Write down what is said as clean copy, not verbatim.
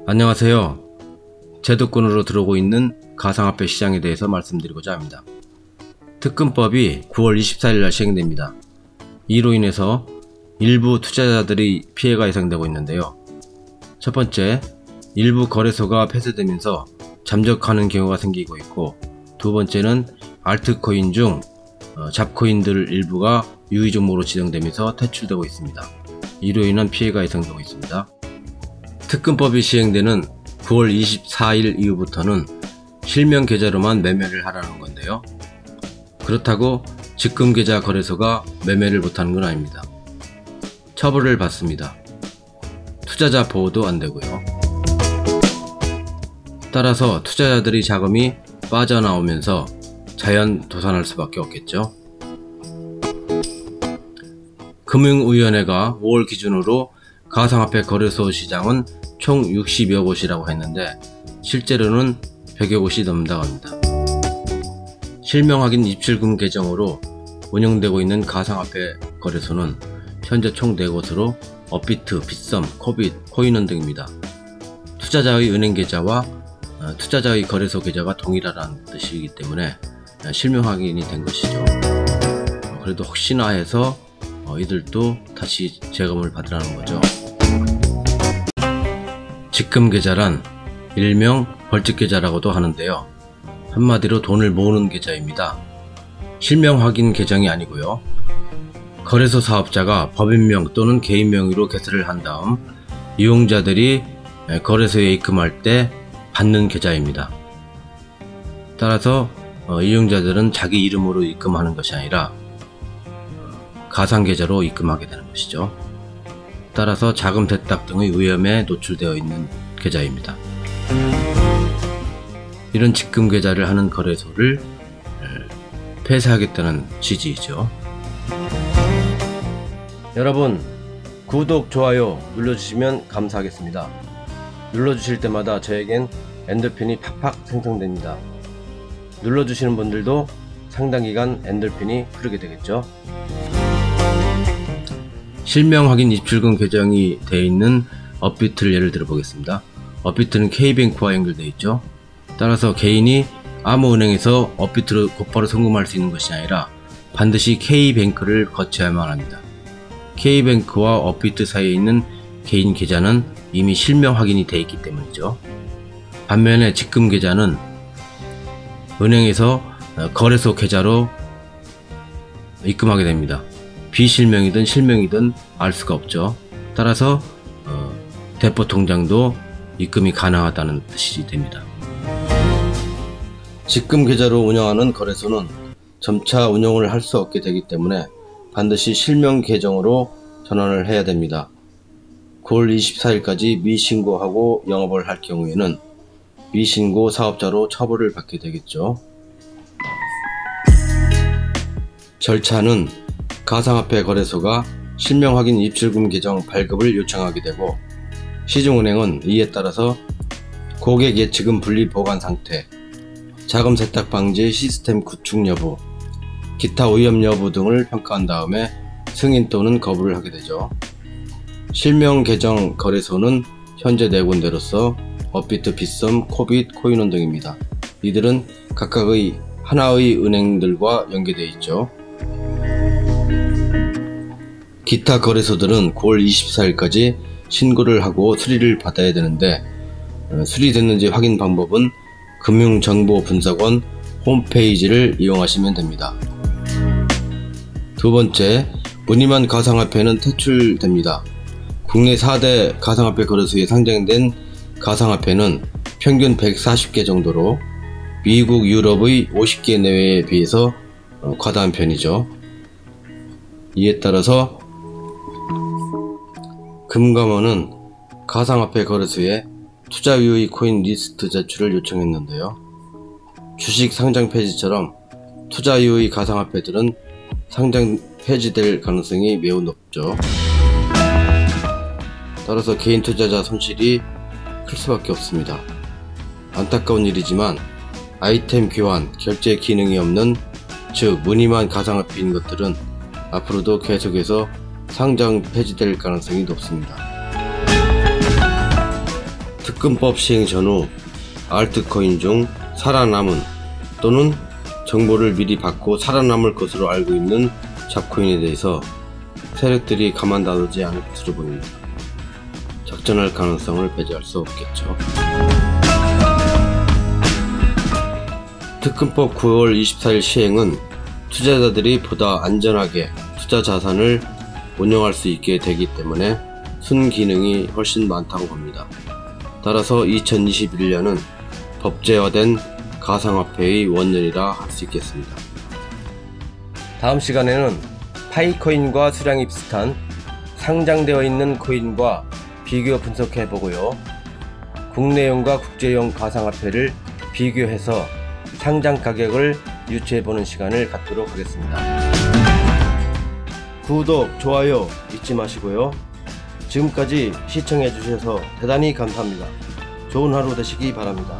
안녕하세요. 제도권으로 들어오고 있는 가상화폐 시장에 대해서 말씀드리고자 합니다. 특근법이 9월 24일 날 시행됩니다. 이로 인해서 일부 투자자들이 피해가 예상되고 있는데요. 첫 번째, 일부 거래소가 폐쇄되면서 잠적하는 경우가 생기고 있고, 두 번째는 알트코인 중 잡코인들 일부가 유의 종목으로 지정되면서 퇴출되고 있습니다. 이로 인한 피해가 예상되고 있습니다. 특근법이 시행되는 9월 24일 이후부터는 실명 계좌로만 매매를 하라는 건데요. 그렇다고 직금 계좌 거래소가 매매를 못하는 건 아닙니다. 처벌을 받습니다. 투자자 보호도 안 되고요. 따라서 투자자들이 자금이 빠져나오면서 자연 도산할 수밖에 없겠죠. 금융위원회가 5월 기준으로 가상화폐 거래소 시장은 총 60여 곳이라고 했는데 실제로는 100여 곳이 넘는다고 합니다. 실명 확인 입출금 계정으로 운영되고 있는 가상화폐 거래소는 현재 총 4곳으로 업비트, 빗썸, 코빗, 코인원 등입니다. 투자자의 은행 계좌와 투자자의 거래소 계좌가 동일하다는 뜻이기 때문에 실명 확인이 된 것이죠. 그래도 혹시나 해서 이들도 다시 재검을 받으라는 거죠. 직금 계좌란 일명 벌집 계좌라고도 하는데요. 한마디로 돈을 모으는 계좌입니다. 실명 확인 계정이 아니고요. 거래소 사업자가 법인명 또는 개인 명의로 개설을 한 다음 이용자들이 거래소에 입금할 때 받는 계좌입니다. 따라서 이용자들은 자기 이름으로 입금하는 것이 아니라 가상 계좌로 입금하게 되는 것이죠. 따라서 자금 대탁 등의 위험에 노출되어 있는 계좌입니다. 이런 직금 계좌를 하는 거래소를 폐쇄하겠다는 취지이죠. 여러분, 구독, 좋아요 눌러주시면 감사하겠습니다. 눌러주실 때마다 저에겐 엔돌핀이 팍팍 생성됩니다. 눌러주시는 분들도 상당기간 엔돌핀이 흐르게 되겠죠. 실명 확인 입출금 계정이 되어 있는 업비트를 예를 들어 보겠습니다. 업비트는 K뱅크와 연결되어 있죠. 따라서 개인이 아무 은행에서 업비트로 곧바로 송금할 수 있는 것이 아니라 반드시 K뱅크를 거쳐야만 합니다. K뱅크와 업비트 사이에 있는 개인 계좌는 이미 실명 확인이 되어 있기 때문이죠. 반면에 직금 계좌는 은행에서 거래소 계좌로 입금하게 됩니다. 비실명이든 실명이든 알 수가 없죠. 따라서 대포 통장도 입금이 가능하다는 뜻이 됩니다. 직금 계좌로 운영하는 거래소는 점차 운영을 할 수 없게 되기 때문에 반드시 실명 계정으로 전환을 해야 됩니다. 9월 24일까지 미신고하고 영업을 할 경우에는 미신고 사업자로 처벌을 받게 되겠죠. 절차는 가상화폐 거래소가 실명 확인 입출금 계정 발급을 요청하게 되고, 시중은행은 이에 따라서 고객 예치금 분리 보관 상태, 자금 세탁 방지 시스템 구축 여부, 기타 위험 여부 등을 평가한 다음에 승인 또는 거부를 하게 되죠. 실명 계정 거래소는 현재 4군데로서 업비트, 빗썸, 코빗, 코인원 등입니다. 이들은 각각의 하나의 은행들과 연계되어 있죠. 기타 거래소들은 9월 24일까지 신고를 하고 수리를 받아야 되는데, 수리됐는지 확인 방법은 금융정보분석원 홈페이지를 이용하시면 됩니다. 두 번째, 무늬만 가상화폐는 퇴출됩니다. 국내 4대 가상화폐 거래소에 상장된 가상화폐는 평균 140개 정도로 미국, 유럽의 50개 내외에 비해서 과다한 편이죠. 이에 따라서 금감원은 가상화폐 거래소에 투자 유의 코인 리스트 제출을 요청했는데요. 주식 상장 폐지처럼 투자 유의 가상화폐들은 상장 폐지될 가능성이 매우 높죠. 따라서 개인 투자자 손실이 클 수밖에 없습니다. 안타까운 일이지만 아이템 교환, 결제 기능이 없는, 즉 무늬만 가상화폐인 것들은 앞으로도 계속해서 상장 폐지될 가능성이 높습니다. 특근법 시행 전후 알트코인 중 살아남은 또는 정보를 미리 받고 살아남을 것으로 알고 있는 잡코인에 대해서 세력들이 가만다두지 않을 것으로 보입니다. 작전할 가능성을 배제할 수 없겠죠. 특근법 9월 24일 시행은 투자자들이 보다 안전하게 투자 자산을 운영할 수 있게 되기 때문에 순기능이 훨씬 많다고 봅니다. 따라서 2021년은 법제화된 가상화폐의 원년이라 할 수 있겠습니다. 다음 시간에는 파이코인과 수량이 비슷한 상장되어 있는 코인과 비교 분석해 보고요. 국내용과 국제용 가상화폐를 비교해서 상장 가격을 유추해 보는 시간을 갖도록 하겠습니다. 구독, 좋아요 잊지 마시고요. 지금까지 시청해 주셔서 대단히 감사합니다. 좋은 하루 되시기 바랍니다.